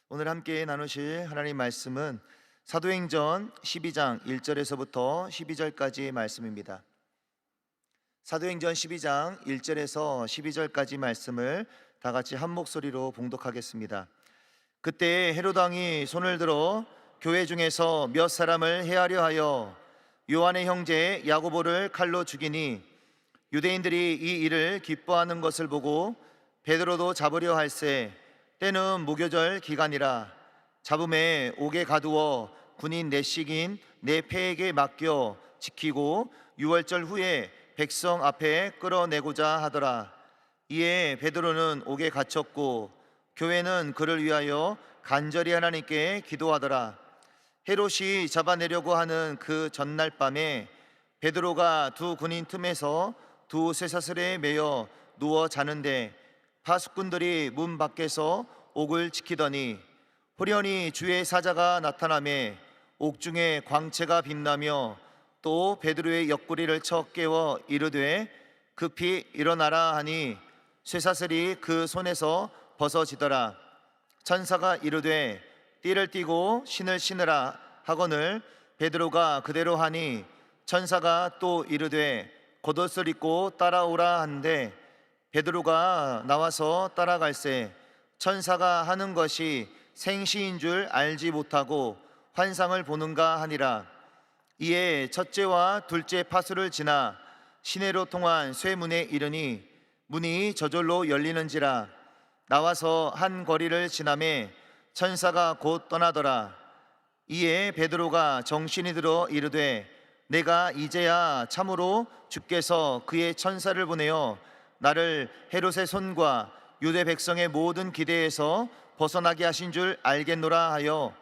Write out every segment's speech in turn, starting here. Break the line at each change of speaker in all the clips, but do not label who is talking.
오늘 함께 나누실 하나님 말씀은 사도행전 12장 1절에서부터 12절까지의 말씀입니다. 사도행전 12장 1절에서 12절까지 말씀을 다 같이 한 목소리로 봉독하겠습니다. 그때 헤롯 왕이 손을 들어 교회 중에서 몇 사람을 해하려 하여 요한의 형제 야고보를 칼로 죽이니, 유대인들이 이 일을 기뻐하는 것을 보고 베드로도 잡으려 할세. 때는 무교절 기간이라 잡음에 옥에 가두어 군인 넷씩인 네 패에게 맡겨 지키고 유월절 후에 백성 앞에 끌어내고자 하더라. 이에 베드로는 옥에 갇혔고 교회는 그를 위하여 간절히 하나님께 기도하더라. 헤롯이 잡아내려고 하는 그 전날 밤에 베드로가 두 군인 틈에서 두 쇠사슬에 매여 누워 자는데 파수꾼들이 문 밖에서 옥을 지키더니 호련히 주의 사자가 나타나매 옥중에 광채가 빛나며 또 베드로의 옆구리를 쳐 깨워 이르되 급히 일어나라 하니 쇠사슬이 그 손에서 벗어지더라. 천사가 이르되 띠를 띠고 신을 신으라 하거늘 베드로가 그대로 하니 천사가 또 이르되 겉옷을 입고 따라오라 한데 베드로가 나와서 따라갈새 천사가 하는 것이 생시인 줄 알지 못하고 환상을 보는가 하니라. 이에 첫째와 둘째 파수를 지나 시내로 통한 쇠문에 이르니 문이 저절로 열리는지라. 나와서 한 거리를 지나매 천사가 곧 떠나더라. 이에 베드로가 정신이 들어 이르되 내가 이제야 참으로 주께서 그의 천사를 보내어 나를 헤롯의 손과 유대 백성의 모든 기대에서 벗어나게 하신 줄 알겠노라 하여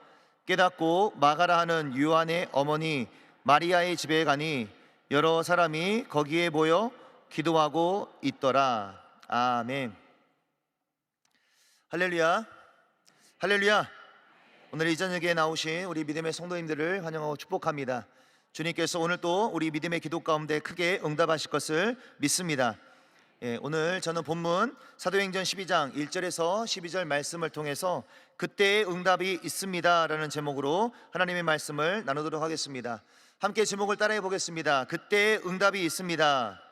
깨닫고 마가라 하는 요한의 어머니 마리아의 집에 가니 여러 사람이 거기에 모여 기도하고 있더라. 아멘. 할렐루야, 할렐루야. 오늘 이 저녁에 나오신 우리 믿음의 성도님들을 환영하고 축복합니다. 주님께서 오늘 또 우리 믿음의 기도 가운데 크게 응답하실 것을 믿습니다. 오늘 저는 본문 사도행전 12장 1절에서 12절 말씀을 통해서 그때의 응답이 있습니다 라는 제목으로 하나님의 말씀을 나누도록 하겠습니다. 함께 제목을 따라해 보겠습니다. 그때의 응답이 있습니다.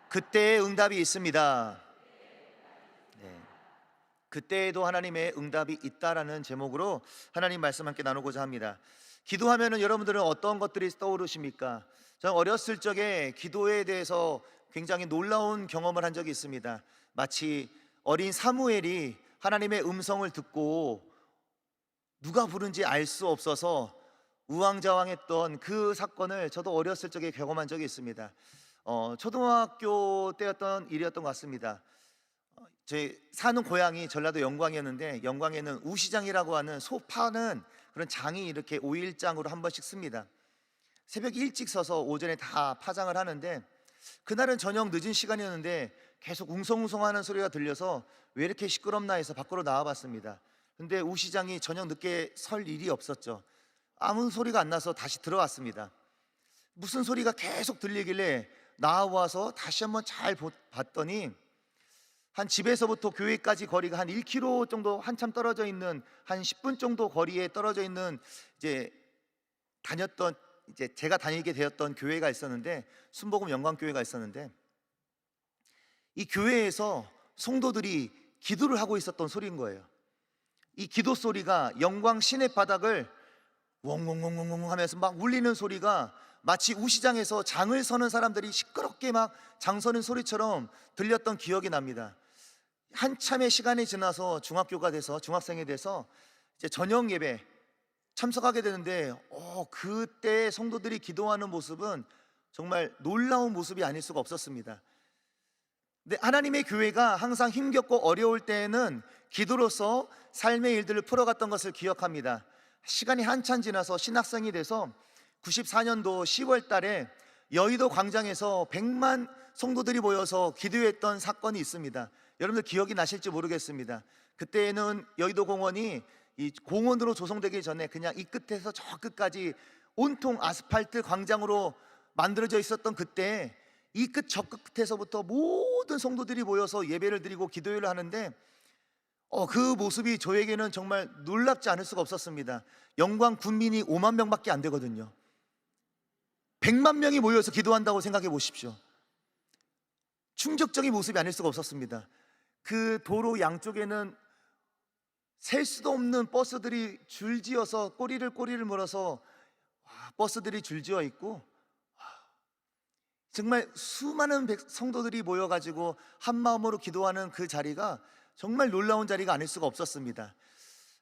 그때의 응답이 있습니다. 그때에도 하나님의 응답이 있다라는 제목으로 하나님 말씀 함께 나누고자 합니다. 기도하면은 여러분들은 어떤 것들이 떠오르십니까? 저는 어렸을 적에 기도에 대해서 굉장히 놀라운 경험을 한 적이 있습니다. 마치 어린 사무엘이 하나님의 음성을 듣고 누가 부른지 알 수 없어서 우왕좌왕했던 그 사건을 저도 어렸을 적에 경험한 적이 있습니다. 초등학교 때였던 일이었던 것 같습니다. 제 사는 고향이 전라도 영광이었는데 영광에는 우시장이라고 하는 소 파는 그런 장이 이렇게 5일장으로 한 번씩 씁니다. 새벽 일찍 서서 오전에 다 파장을 하는데 그날은 저녁 늦은 시간이었는데 계속 웅성웅성하는 소리가 들려서 왜 이렇게 시끄럽나 해서 밖으로 나와봤습니다. 근데 우시장이 저녁 늦게 설 일이 없었죠. 아무 소리가 안 나서 다시 들어왔습니다. 무슨 소리가 계속 들리길래 나와서 다시 한번 잘 봤더니 한 집에서부터 교회까지 거리가 한 1km 정도 한참 떨어져 있는 한 10분 정도 거리에 떨어져 있는 제가 다니게 되었던 교회가 있었는데 순복음 영광교회가 있었는데 이 교회에서 성도들이 기도를 하고 있었던 소리인 거예요. 이 기도 소리가 영광 시내 바닥을 웡웡웡웡 하면서 막 울리는 소리가 마치 우시장에서 장을 서는 사람들이 시끄럽게 막 장 서는 소리처럼 들렸던 기억이 납니다. 한참의 시간이 지나서 중학교가 돼서 중학생이 돼서 이제 저녁 예배 참석하게 되는데 그때 성도들이 기도하는 모습은 정말 놀라운 모습이 아닐 수가 없었습니다. 근데 하나님의 교회가 항상 힘겹고 어려울 때에는 기도로서 삶의 일들을 풀어갔던 것을 기억합니다. 시간이 한참 지나서 신학생이 돼서 94년도 10월 달에 여의도 광장에서 100만 성도들이 모여서 기도했던 사건이 있습니다. 여러분들 기억이 나실지 모르겠습니다. 그때는 여의도 공원이 이 공원으로 조성되기 전에 그냥 이 끝에서 저 끝까지 온통 아스팔트 광장으로 만들어져 있었던 그때 이 끝 저 끝에서부터 모든 성도들이 모여서 예배를 드리고 기도회를 하는데 그 모습이 저에게는 정말 놀랍지 않을 수가 없었습니다. 영광 군민이 5만 명밖에 안 되거든요. 100만 명이 모여서 기도한다고 생각해 보십시오. 충격적인 모습이 아닐 수가 없었습니다. 그 도로 양쪽에는 셀 수도 없는 버스들이 줄지어서 꼬리를 물어서 버스들이 줄지어 있고, 정말 수많은 성도들이 모여가지고 한 마음으로 기도하는 그 자리가 정말 놀라운 자리가 아닐 수가 없었습니다.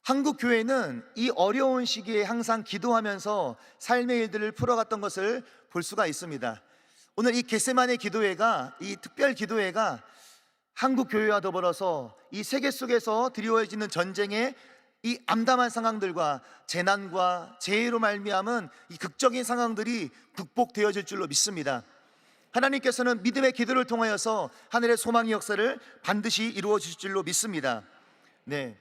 한국 교회는 이 어려운 시기에 항상 기도하면서 삶의 일들을 풀어갔던 것을 볼 수가 있습니다. 오늘 이 겟세마네 기도회가, 이 특별 기도회가 한국 교회와 더불어서 이 세계 속에서 드리워지는 전쟁의 이 암담한 상황들과 재난과 재해로 말미암은 이 극적인 상황들이 극복되어질 줄로 믿습니다. 하나님께서는 믿음의 기도를 통하여서 하늘의 소망의 역사를 반드시 이루어 주실 줄로 믿습니다. 네,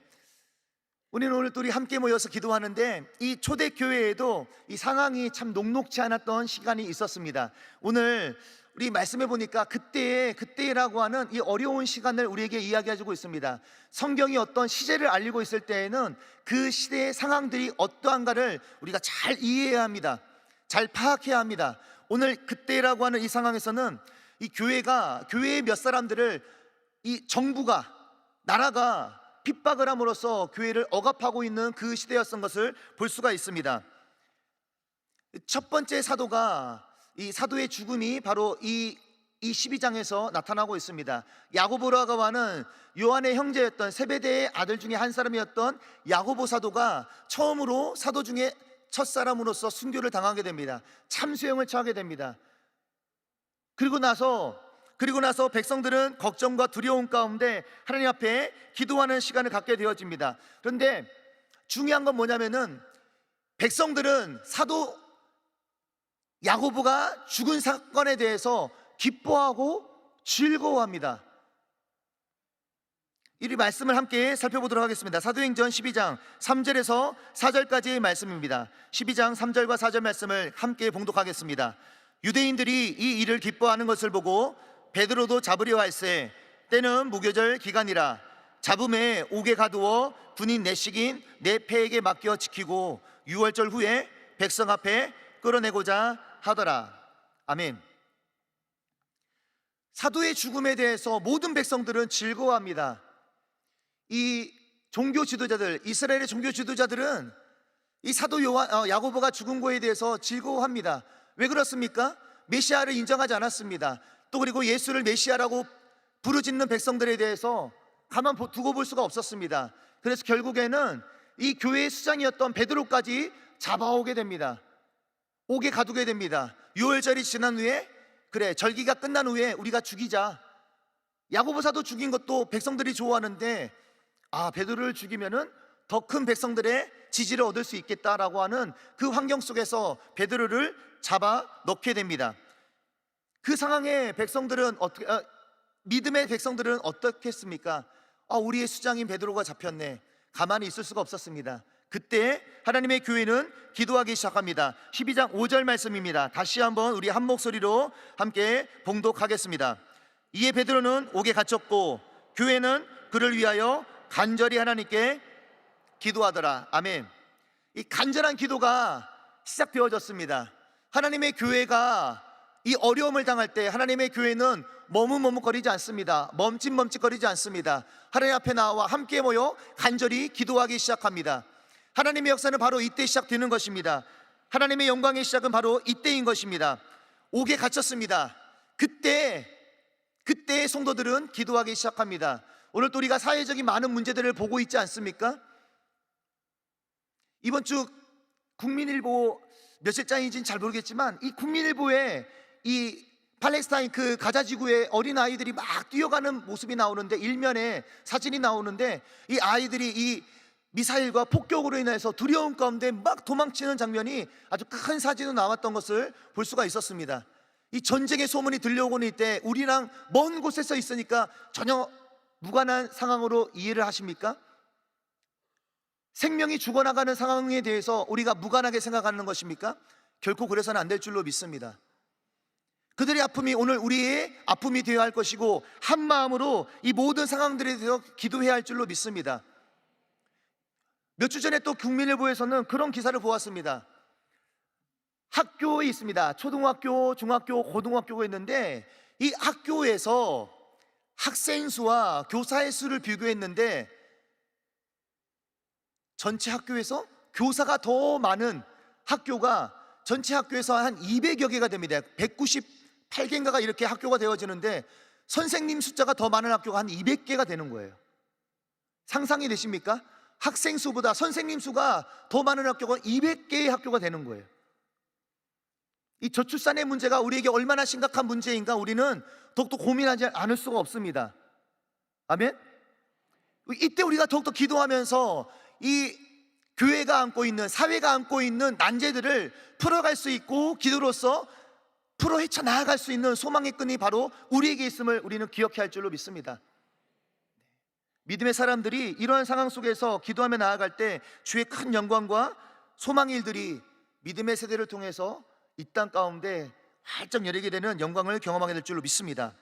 우리는 오늘 또 우리 함께 모여서 기도하는데, 이 초대교회에도 이 상황이 참 녹록지 않았던 시간이 있었습니다. 오늘 우리 말씀해 보니까 그때라고 하는 이 어려운 시간을 우리에게 이야기해주고 있습니다. 성경이 어떤 시제를 알리고 있을 때에는 그 시대의 상황들이 어떠한가를 우리가 잘 이해해야 합니다. 잘 파악해야 합니다. 오늘 그때라고 하는 이 상황에서는 이 교회의 몇 사람들을 이 정부가, 나라가 핍박을 함으로써 교회를 억압하고 있는 그 시대였던 것을 볼 수가 있습니다. 첫 번째 사도가, 이 사도의 죽음이 바로 이 12장에서 나타나고 있습니다. 야고보라고 하는 요한의 형제였던 세베대의 아들 중에 한 사람이었던 야고보 사도가 처음으로 사도 중에 첫 사람으로서 순교를 당하게 됩니다. 참수형을 처하게 됩니다. 그리고 나서 백성들은 걱정과 두려움 가운데 하나님 앞에 기도하는 시간을 갖게 되어집니다. 그런데 중요한 건 뭐냐면은, 백성들은 사도 야고보가 죽은 사건에 대해서 기뻐하고 즐거워합니다. 이 말씀을 함께 살펴보도록 하겠습니다. 사도행전 12장 3절에서 4절까지의 말씀입니다. 12장 3절과 4절 말씀을 함께 봉독하겠습니다. 유대인들이 이 일을 기뻐하는 것을 보고 베드로도 잡으려 할세, 때는 무교절 기간이라 잡음에 옥에 가두어 군인 내식인 내 패에게 맡겨 지키고 6월절 후에 백성 앞에 끌어내고자 하더라. 아멘. 사도의 죽음에 대해서 모든 백성들은 즐거워합니다. 이 종교 지도자들, 이스라엘의 종교 지도자들은 이 사도 야고보가 죽은 거에 대해서 즐거워합니다. 왜 그렇습니까? 메시아를 인정하지 않았습니다. 또 그리고 예수를 메시아라고 부르짖는 백성들에 대해서 가만 두고 볼 수가 없었습니다. 그래서 결국에는 이 교회의 수장이었던 베드로까지 잡아오게 됩니다. 옥에 가두게 됩니다. 6월절이 지난 후에, 그래, 절기가 끝난 후에 우리가 죽이자. 야고보 사도 죽인 것도 백성들이 좋아하는데, 베드로를 죽이면은 더 큰 백성들의 지지를 얻을 수 있겠다라고 하는 그 환경 속에서 베드로를 잡아 넣게 됩니다. 그 상황에 믿음의 백성들은 어떻게 했습니까? 우리의 수장인 베드로가 잡혔네. 가만히 있을 수가 없었습니다. 그때 하나님의 교회는 기도하기 시작합니다. 12장 5절 말씀입니다. 다시 한번 우리 한 목소리로 함께 봉독하겠습니다. 이에 베드로는 옥에 갇혔고 교회는 그를 위하여 간절히 하나님께 기도하더라. 아멘. 이 간절한 기도가 시작되어졌습니다. 하나님의 교회가 이 어려움을 당할 때 하나님의 교회는 머뭇머뭇거리지 않습니다. 멈칫멈칫거리지 않습니다. 하나님 앞에 나와 함께 모여 간절히 기도하기 시작합니다. 하나님의 역사는 바로 이때 시작되는 것입니다. 하나님의 영광의 시작은 바로 이때인 것입니다. 옥에 갇혔습니다. 그때 성도들은 기도하기 시작합니다. 오늘 또 우리가 사회적인 많은 문제들을 보고 있지 않습니까? 이번 주 국민일보 몇일장인지는 잘 모르겠지만, 이 국민일보에 이 팔레스타인 그 가자 지구의 어린 아이들이 막 뛰어가는 모습이 나오는데, 일면에 사진이 나오는데, 이 아이들이 이 미사일과 폭격으로 인해서 두려움 가운데 막 도망치는 장면이 아주 큰 사진으로 나왔던 것을 볼 수가 있었습니다. 이 전쟁의 소문이 들려오는 이때 우리랑 먼 곳에서 있으니까 전혀 무관한 상황으로 이해를 하십니까? 생명이 죽어나가는 상황에 대해서 우리가 무관하게 생각하는 것입니까? 결코 그래서는 안 될 줄로 믿습니다. 그들의 아픔이 오늘 우리의 아픔이 되어야 할 것이고, 한 마음으로 이 모든 상황들에 대해서 기도해야 할 줄로 믿습니다. 몇 주 전에 또 국민일보에서는 그런 기사를 보았습니다. 학교에 있습니다. 초등학교, 중학교, 고등학교가 있는데, 이 학교에서 학생 수와 교사의 수를 비교했는데, 전체 학교에서 교사가 더 많은 학교가 전체 학교에서 한 200여 개가 됩니다. 198개인가가 이렇게 학교가 되어지는데, 선생님 숫자가 더 많은 학교가 한 200개가 되는 거예요. 상상이 되십니까? 학생 수보다 선생님 수가 더 많은 학교가 200개의 학교가 되는 거예요. 이 저출산의 문제가 우리에게 얼마나 심각한 문제인가 우리는 더욱더 고민하지 않을 수가 없습니다. 아멘? 이때 우리가 더욱더 기도하면서 이 교회가 안고 있는, 사회가 안고 있는 난제들을 풀어갈 수 있고, 기도로서 풀어 헤쳐 나아갈 수 있는 소망의 끈이 바로 우리에게 있음을 우리는 기억해야 할 줄로 믿습니다. 믿음의 사람들이 이러한 상황 속에서 기도하며 나아갈 때 주의 큰 영광과 소망의 일들이 믿음의 세대를 통해서 이 땅 가운데 활짝 열리게 되는 영광을 경험하게 될 줄로 믿습니다.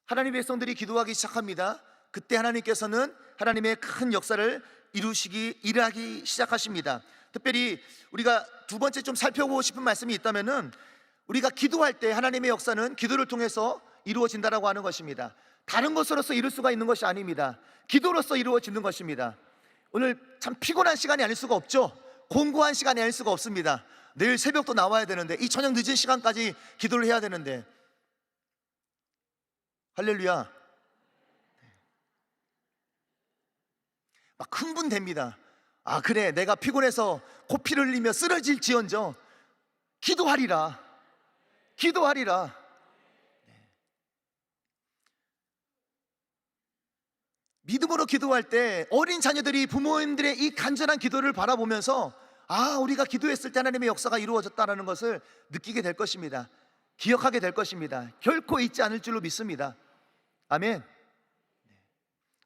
하나님의 백성들이 기도하기 시작합니다. 그때 하나님께서는 하나님의 큰 역사를 일하기 시작하십니다. 특별히 우리가 두 번째 좀 살펴보고 싶은 말씀이 있다면은, 우리가 기도할 때 하나님의 역사는 기도를 통해서 이루어진다라고 하는 것입니다. 다른 것으로서 이룰 수가 있는 것이 아닙니다. 기도로서 이루어지는 것입니다. 오늘 참 피곤한 시간이 아닐 수가 없죠. 공고한 시간이 아닐 수가 없습니다. 내일 새벽도 나와야 되는데, 이 저녁 늦은 시간까지 기도를 해야 되는데, 할렐루야. 막 흥분됩니다. 아, 그래, 내가 피곤해서 코피를 흘리며 쓰러질지언정 기도하리라, 기도하리라. 믿음으로 기도할 때 어린 자녀들이 부모님들의 이 간절한 기도를 바라보면서, 아, 우리가 기도했을 때 하나님의 역사가 이루어졌다는 것을 느끼게 될 것입니다. 기억하게 될 것입니다. 결코 잊지 않을 줄로 믿습니다. 아멘.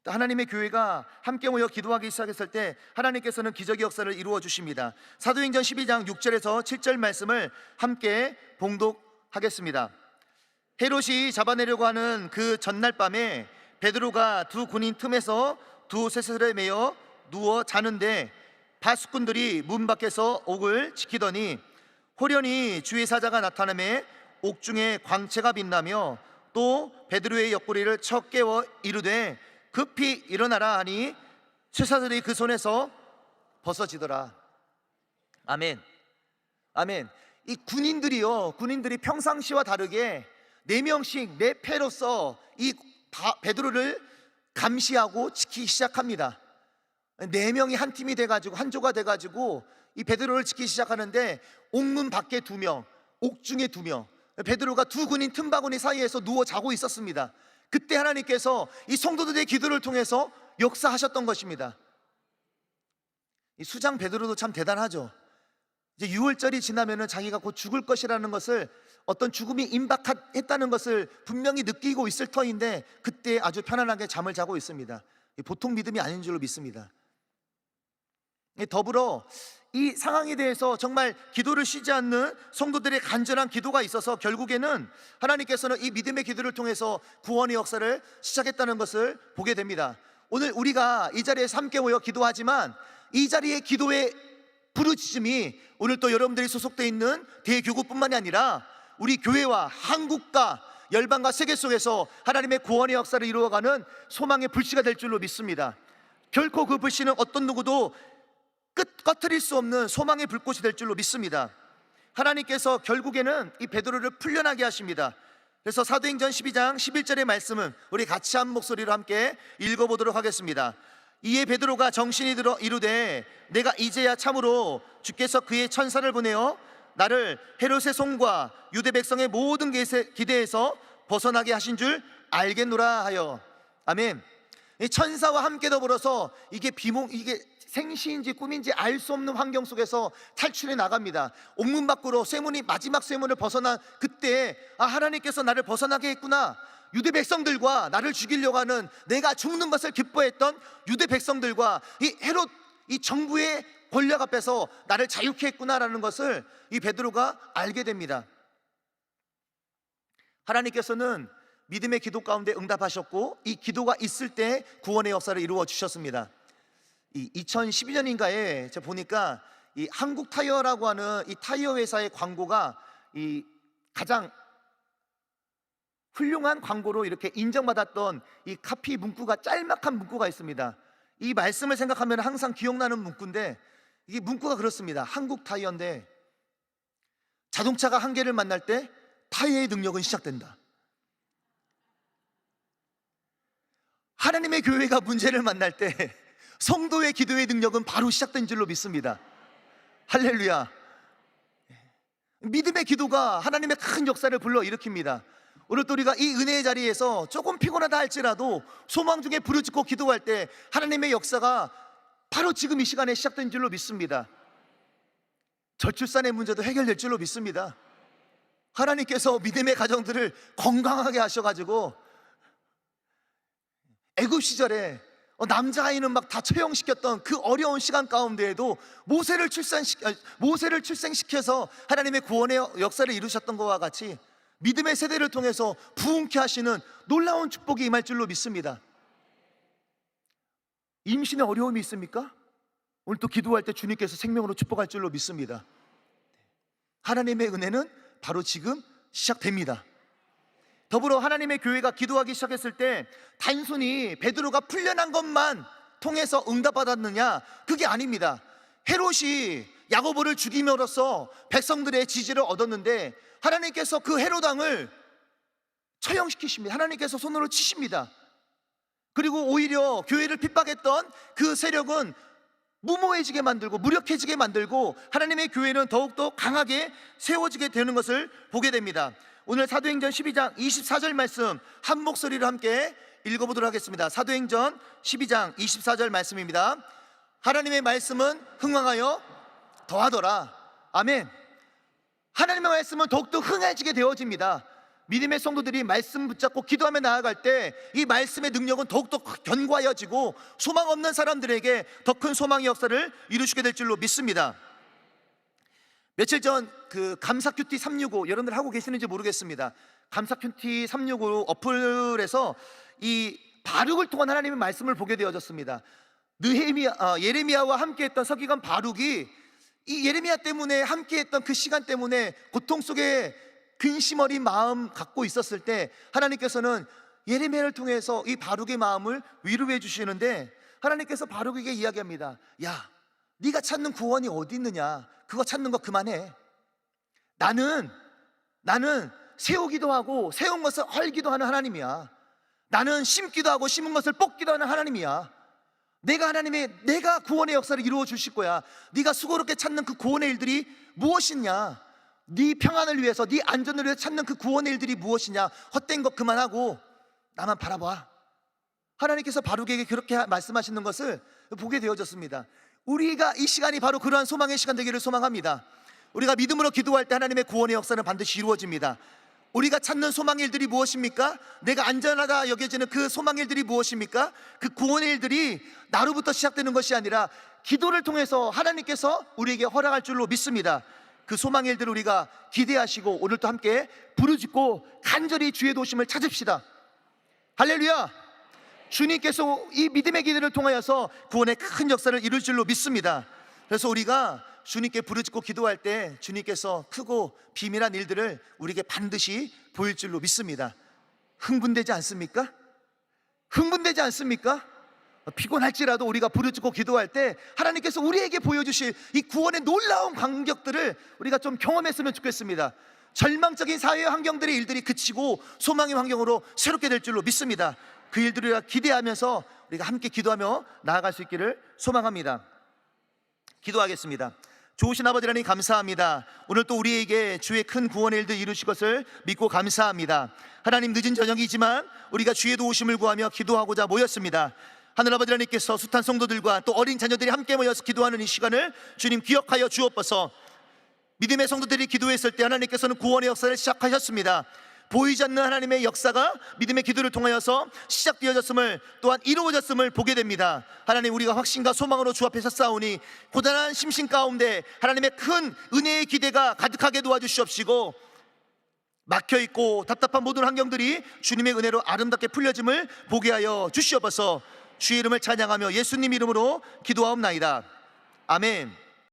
하나님의 교회가 함께 모여 기도하기 시작했을 때 하나님께서는 기적의 역사를 이루어 주십니다. 사도행전 12장 6절에서 7절 말씀을 함께 봉독하겠습니다. 헤롯이 잡아내려고 하는 그 전날 밤에 베드로가 두 군인 틈에서 두 쇠사슬에 매여 누워 자는데, 바수꾼들이 문 밖에서 옥을 지키더니 호련히 주의 사자가 나타나매 옥중에 광채가 빛나며 또 베드로의 옆구리를 쳐 깨워 이르되 급히 일어나라 하니 쇠사슬이 그 손에서 벗어지더라. 아멘. 아멘. 이 군인들이 평상시와 다르게 4명씩 4패로서 이 베드로를 감시하고 지키기 시작합니다. 4명이 한 팀이 돼가지고, 한 조가 돼가지고 이 베드로를 지키기 시작하는데, 옥문 밖에 2명, 옥중에 2명, 베드로가 두 군인 틈바구니 사이에서 누워 자고 있었습니다. 그때 하나님께서 이 성도들의 기도를 통해서 역사하셨던 것입니다. 이 수장 베드로도 참 대단하죠. 이제 6월절이 지나면은 자기가 곧 죽을 것이라는 것을, 어떤 죽음이 임박했다는 것을 분명히 느끼고 있을 터인데, 그때 아주 편안하게 잠을 자고 있습니다. 보통 믿음이 아닌 줄로 믿습니다. 더불어 이 상황에 대해서 정말 기도를 쉬지 않는 성도들의 간절한 기도가 있어서 결국에는 하나님께서는 이 믿음의 기도를 통해서 구원의 역사를 시작했다는 것을 보게 됩니다. 오늘 우리가 이 자리에서 함께 모여 기도하지만, 이 자리의 기도의 부르짖음이 오늘 또 여러분들이 소속되어 있는 대교구뿐만이 아니라 우리 교회와 한국과 열방과 세계 속에서 하나님의 구원의 역사를 이루어가는 소망의 불씨가 될 줄로 믿습니다. 결코 그 불씨는 어떤 누구도 꺼트릴 수 없는 소망의 불꽃이 될 줄로 믿습니다. 하나님께서 결국에는 이 베드로를 풀려나게 하십니다. 그래서 사도행전 12장 11절의 말씀은 우리 같이 한 목소리로 함께 읽어보도록 하겠습니다. 이에 베드로가 정신이 들어 이르되 내가 이제야 참으로 주께서 그의 천사를 보내어 나를 헤롯의 손과 유대 백성의 모든 기대에서 벗어나게 하신 줄 알겠노라 하여. 아멘. 이 천사와 함께 더불어서 이게 생시인지 꿈인지 알 수 없는 환경 속에서 탈출해 나갑니다. 옥문 밖으로 마지막 쇠문을 벗어난 그때, 아, 하나님께서 나를 벗어나게 했구나. 유대 백성들과 나를 죽이려고 하는, 내가 죽는 것을 기뻐했던 유대 백성들과 이 헤롯, 이 정부의 권력 앞에서 나를 자유케 했구나라는 것을 이 베드로가 알게 됩니다. 하나님께서는 믿음의 기도 가운데 응답하셨고, 이 기도가 있을 때 구원의 역사를 이루어 주셨습니다. 이 2012년인가에 제가 보니까 이 한국 타이어라고 하는 이 타이어 회사의 광고가 이 가장 훌륭한 광고로 이렇게 인정받았던 이 카피 문구가, 짤막한 문구가 있습니다. 이 말씀을 생각하면 항상 기억나는 문구인데, 이 문구가 그렇습니다. 한국 타이어인데 자동차가 한계를 만날 때 타이어의 능력은 시작된다. 하나님의 교회가 문제를 만날 때 성도의 기도의 능력은 바로 시작된 줄로 믿습니다. 할렐루야. 믿음의 기도가 하나님의 큰 역사를 불러일으킵니다. 오늘 또 우리가 이 은혜의 자리에서 조금 피곤하다 할지라도 소망 중에 부르짖고 기도할 때 하나님의 역사가 바로 지금 이 시간에 시작된 줄로 믿습니다. 저출산의 문제도 해결될 줄로 믿습니다. 하나님께서 믿음의 가정들을 건강하게 하셔가지고, 애굽 시절에 남자아이는 막 다 처형시켰던 그 어려운 시간 가운데에도 모세를 출생시켜서 하나님의 구원의 역사를 이루셨던 것과 같이 믿음의 세대를 통해서 부흥케 하시는 놀라운 축복이 임할 줄로 믿습니다. 임신에 어려움이 있습니까? 오늘 또 기도할 때 주님께서 생명으로 축복할 줄로 믿습니다. 하나님의 은혜는 바로 지금 시작됩니다. 더불어 하나님의 교회가 기도하기 시작했을 때 단순히 베드로가 풀려난 것만 통해서 응답받았느냐? 그게 아닙니다. 헤롯이 야고보를 죽임으로써 백성들의 지지를 얻었는데 하나님께서 그 헤롯 왕을 처형시키십니다. 하나님께서 손으로 치십니다. 그리고 오히려 교회를 핍박했던 그 세력은 무모해지게 만들고 무력해지게 만들고 하나님의 교회는 더욱더 강하게 세워지게 되는 것을 보게 됩니다. 오늘 사도행전 12장 24절 말씀 한 목소리로 함께 읽어보도록 하겠습니다. 사도행전 12장 24절 말씀입니다. 하나님의 말씀은 흥왕하여 더하더라. 아멘. 하나님의 말씀은 더욱더 흥해지게 되어집니다. 믿음의 성도들이 말씀 붙잡고 기도하며 나아갈 때 이 말씀의 능력은 더욱더 견고하여지고 소망 없는 사람들에게 더 큰 소망의 역사를 이루시게 될 줄로 믿습니다. 며칠 전 그 감사 큐티 365 여러분들 하고 계시는지 모르겠습니다. 감사 큐티 365 어플에서 이 바룩을 통한 하나님의 말씀을 보게 되어졌습니다. 예레미야와 함께했던 서기관 바룩이 이 예레미야 때문에 함께했던 그 시간 때문에 고통 속에 근심 어린 마음 갖고 있었을 때 하나님께서는 예레미야를 통해서 이 바룩의 마음을 위로해 주시는데, 하나님께서 바룩에게 이야기합니다. 야, 네가 찾는 구원이 어디 있느냐? 그거 찾는 거 그만해. 나는 세우기도 하고 세운 것을 헐기도 하는 하나님이야. 나는 심기도 하고 심은 것을 뽑기도 하는 하나님이야. 내가 구원의 역사를 이루어 주실 거야. 네가 수고롭게 찾는 그 구원의 일들이 무엇이냐? 네 평안을 위해서, 네 안전을 위해서 찾는 그 구원의 일들이 무엇이냐? 헛된 것 그만하고 나만 바라봐. 하나님께서 바룩에게 그렇게 말씀하시는 것을 보게 되어졌습니다. 우리가 이 시간이 바로 그러한 소망의 시간 되기를 소망합니다. 우리가 믿음으로 기도할 때 하나님의 구원의 역사는 반드시 이루어집니다. 우리가 찾는 소망의 일들이 무엇입니까? 내가 안전하다 여겨지는 그 소망의 일들이 무엇입니까? 그 구원의 일들이 나로부터 시작되는 것이 아니라 기도를 통해서 하나님께서 우리에게 허락할 줄로 믿습니다. 그 소망의 일들을 우리가 기대하시고 오늘도 함께 부르짖고 간절히 주의 도심을 찾읍시다. 할렐루야. 주님께서 이 믿음의 기도를 통하여서 구원의 큰 역사를 이룰 줄로 믿습니다. 그래서 우리가 주님께 부르짖고 기도할 때 주님께서 크고 비밀한 일들을 우리에게 반드시 보일 줄로 믿습니다. 흥분되지 않습니까? 흥분되지 않습니까? 피곤할지라도 우리가 부르짖고 기도할 때 하나님께서 우리에게 보여주실 이 구원의 놀라운 간격들을 우리가 좀 경험했으면 좋겠습니다. 절망적인 사회 환경들의 일들이 그치고 소망의 환경으로 새롭게 될 줄로 믿습니다. 그 일들을 우리가 기대하면서 우리가 함께 기도하며 나아갈 수 있기를 소망합니다. 기도하겠습니다. 좋으신 아버지 하나님 감사합니다. 오늘 또 우리에게 주의 큰 구원의 일들 이루실 것을 믿고 감사합니다. 하나님, 늦은 저녁이지만 우리가 주의 도우심을 구하며 기도하고자 모였습니다. 하늘아버지 하나님께서 숱한 성도들과 또 어린 자녀들이 함께 모여서 기도하는 이 시간을 주님 기억하여 주옵소서. 믿음의 성도들이 기도했을 때 하나님께서는 구원의 역사를 시작하셨습니다. 보이지 않는 하나님의 역사가 믿음의 기도를 통하여서 시작되어졌음을, 또한 이루어졌음을 보게 됩니다. 하나님, 우리가 확신과 소망으로 주 앞에 섰사오니 고단한 심신 가운데 하나님의 큰 은혜의 기대가 가득하게 도와주시옵시고 막혀 있고 답답한 모든 환경들이 주님의 은혜로 아름답게 풀려짐을 보게 하여 주시옵소서. 주의 이름을 찬양하며 예수님 이름으로 기도하옵나이다. 아멘.